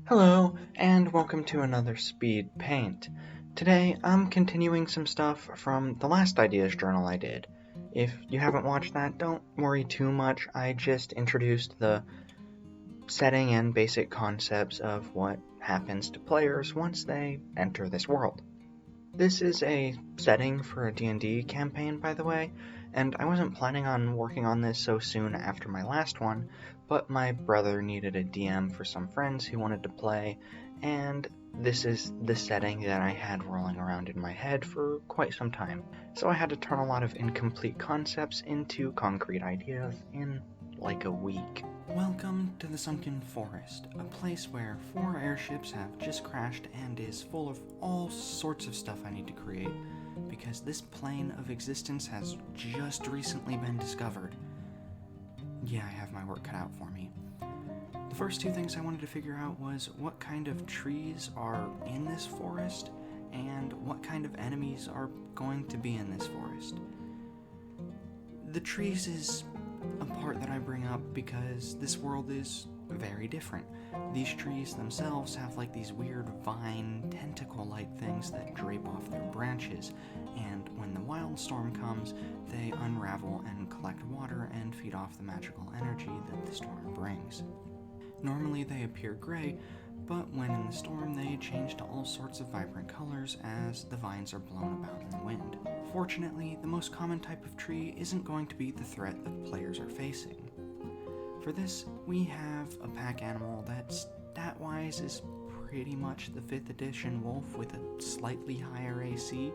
Hello, and welcome to another Speed Paint. Today, I'm continuing some stuff from the last Ideas Journal I did. If you haven't watched that, don't worry too much. I just introduced the setting and basic concepts of what happens to players once they enter this world. This is a setting for a D&D campaign, by the way, and I wasn't planning on working on this so soon after my last one, but my brother needed a DM for some friends who wanted to play, and this is the setting that I had rolling around in my head for quite some time. So I had to turn a lot of incomplete concepts into concrete ideas in like a week. Welcome to the Sunken Forest, a place where 4 airships have just crashed and is full of all sorts of stuff I need to create, because this plane of existence has just recently been discovered. Yeah, I have my work cut out for me. The first 2 things I wanted to figure out was what kind of trees are in this forest, and what kind of enemies are going to be in this forest. The trees is a part that I bring up because this world is very different. These trees themselves have like these weird vine tentacle-like things that drape off their branches, and when the wildstorm comes, they unravel and collect water and feed off the magical energy that the storm brings. Normally they appear gray, but when in the storm they change to all sorts of vibrant colors as the vines are blown about in the wind. Fortunately, the most common type of tree isn't going to be the threat that players are facing. For this, we have a pack animal that stat-wise is pretty much the 5th edition wolf with a slightly higher AC.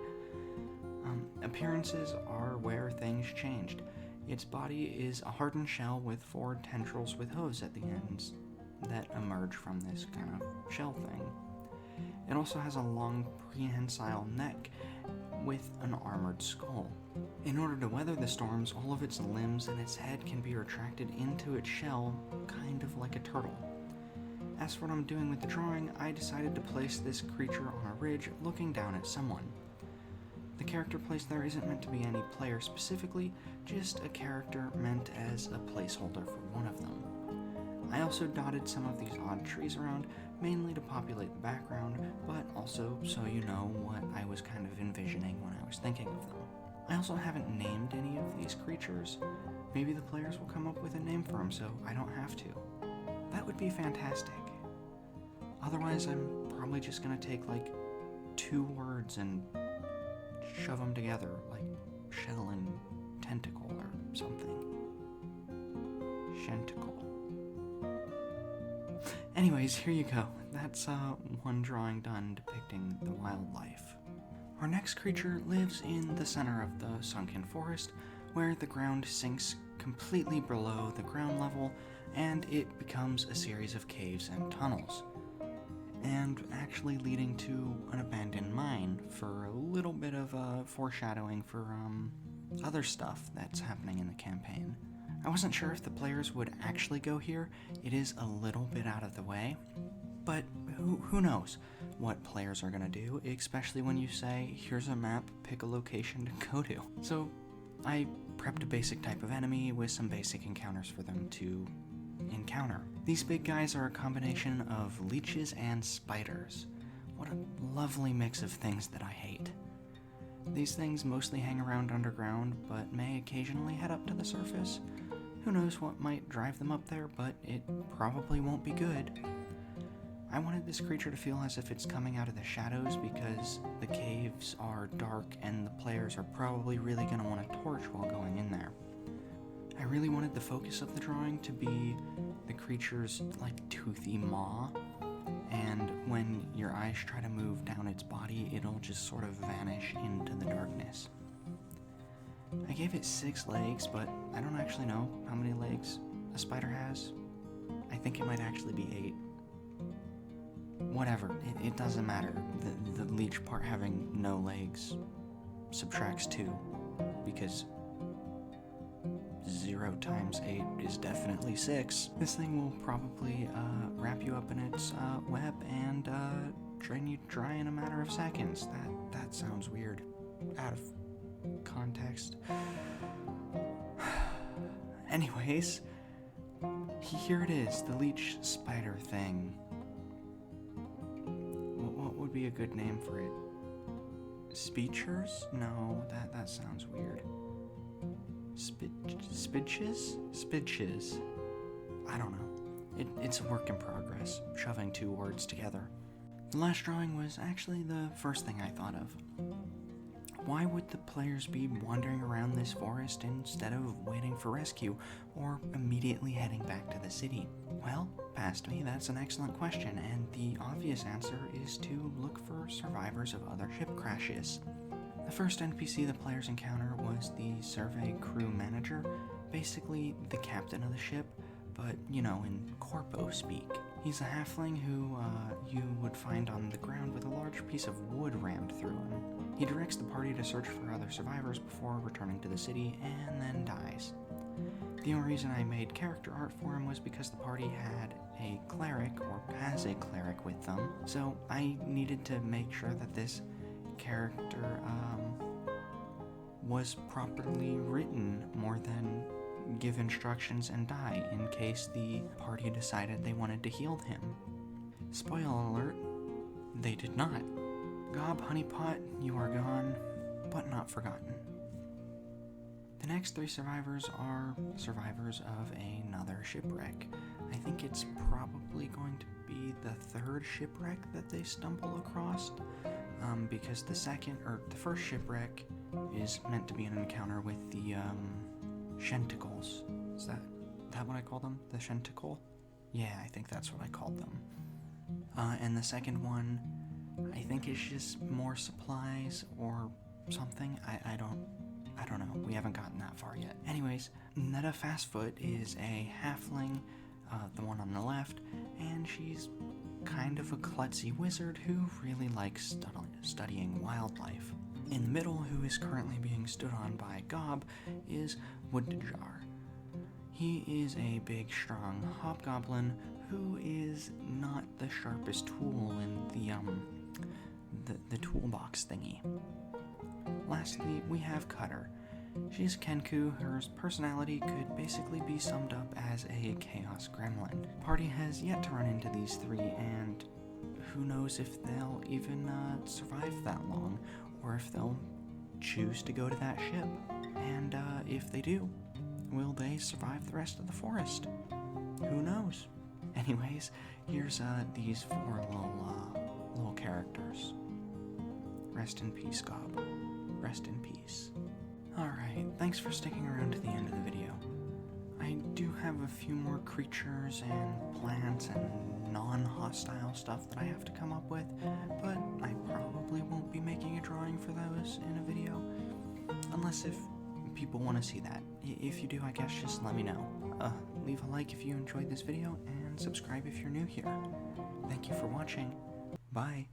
Appearances are where things changed. Its body is a hardened shell with 4 tendrils with hooves at the ends that emerge from this kind of shell thing. It also has a long prehensile neck with an armored skull. In order to weather the storms, all of its limbs and its head can be retracted into its shell, kind of like a turtle. As for what I'm doing with the drawing, I decided to place this creature on a ridge looking down at someone. The character placed there isn't meant to be any player specifically, just a character meant as a placeholder for one of them. I also dotted some of these odd trees around, mainly to populate the background, but also so you know what I was kind of envisioning when I was thinking of them. I also haven't named any of these creatures. Maybe the players will come up with a name for them so I don't have to. That would be fantastic. Otherwise, I'm probably just gonna take like 2 words and shove them together, like shell and tentacle or something. Shentacle. Anyways, here you go. That's one drawing done depicting the wildlife. Our next creature lives in the center of the sunken forest, where the ground sinks completely below the ground level, and it becomes a series of caves and tunnels, and actually leading to an abandoned mine for a little bit of foreshadowing for other stuff that's happening in the campaign. I wasn't sure if the players would actually go here. It is a little bit out of the way, but who knows what players are going to do, especially when you say, here's a map, pick a location to go to. So I prepped a basic type of enemy with some basic encounters for them to encounter. These big guys are a combination of leeches and spiders. What a lovely mix of things that I hate. These things mostly hang around underground, but may occasionally head up to the surface. Who knows what might drive them up there, but it probably won't be good. I wanted this creature to feel as if it's coming out of the shadows because the caves are dark and the players are probably really going to want a torch while going in there. I really wanted the focus of the drawing to be the creature's like toothy maw, and when your eyes try to move down its body, it'll just sort of vanish into the darkness. I gave it 6 legs, but I don't actually know how many legs a spider has. I think it might actually be 8. Whatever, it doesn't matter. The leech part having no legs subtracts 2, because 0 times 8 is definitely 6. This thing will probably wrap you up in its web and drain you dry in a matter of seconds. That sounds weird. Out of context. Anyways, here it is, the leech spider thing. be a good name for it? Speechers? No, that sounds weird. Spidches? Spidches. I don't know. It's a work in progress, shoving two words together. The last drawing was actually the first thing I thought of. Why would the players be wandering around this forest instead of waiting for rescue or immediately heading back to the city? Well, past me, that's an excellent question, and the obvious answer is to look for survivors of other ship crashes. The first NPC the players encounter was the survey crew manager, basically the captain of the ship, but, you know, in corpo speak. He's a halfling who you would find on the ground with a large piece of wood rammed through him. He directs the party to search for other survivors before returning to the city, and then dies. The only reason I made character art for him was because the party had a cleric, or has a cleric with them, so I needed to make sure that this character was properly written more than give instructions and die in case the party decided they wanted to heal him. Spoiler alert, they did not. Gob, Honeypot, you are gone, but not forgotten. The next three survivors are survivors of another shipwreck. I think it's probably going to be the third shipwreck that they stumble across, because the first shipwreck is meant to be an encounter with the Shenticles. Is that what I call them? The Shenticle? Yeah, I think that's what I called them. And the second one, I think it's just more supplies or something. I don't know. We haven't gotten that far yet. Anyways, Netta Fastfoot is a halfling, the one on the left, and she's kind of a klutzy wizard who really likes studying wildlife. In the middle, who is currently being stood on by Gob, is Woodjar. He is a big, strong hobgoblin who is not the sharpest tool in the toolbox thingy. Lastly, we have Cutter. She's Kenku. Her personality could basically be summed up as a chaos gremlin. The party has yet to run into these three, and who knows if they'll even survive that long, or if they'll choose to go to that ship. And if they do, will they survive the rest of the forest? Who knows? Anyways, here's these four little characters. Rest in peace, Gob. Rest in peace. Alright, thanks for sticking around to the end of the video. I do have a few more creatures and plants and non-hostile stuff that I have to come up with, but I probably won't be making a drawing for those in a video, unless if people want to see that. If you do, I guess just let me know. Leave a like if you enjoyed this video, and subscribe if you're new here. Thank you for watching. Bye.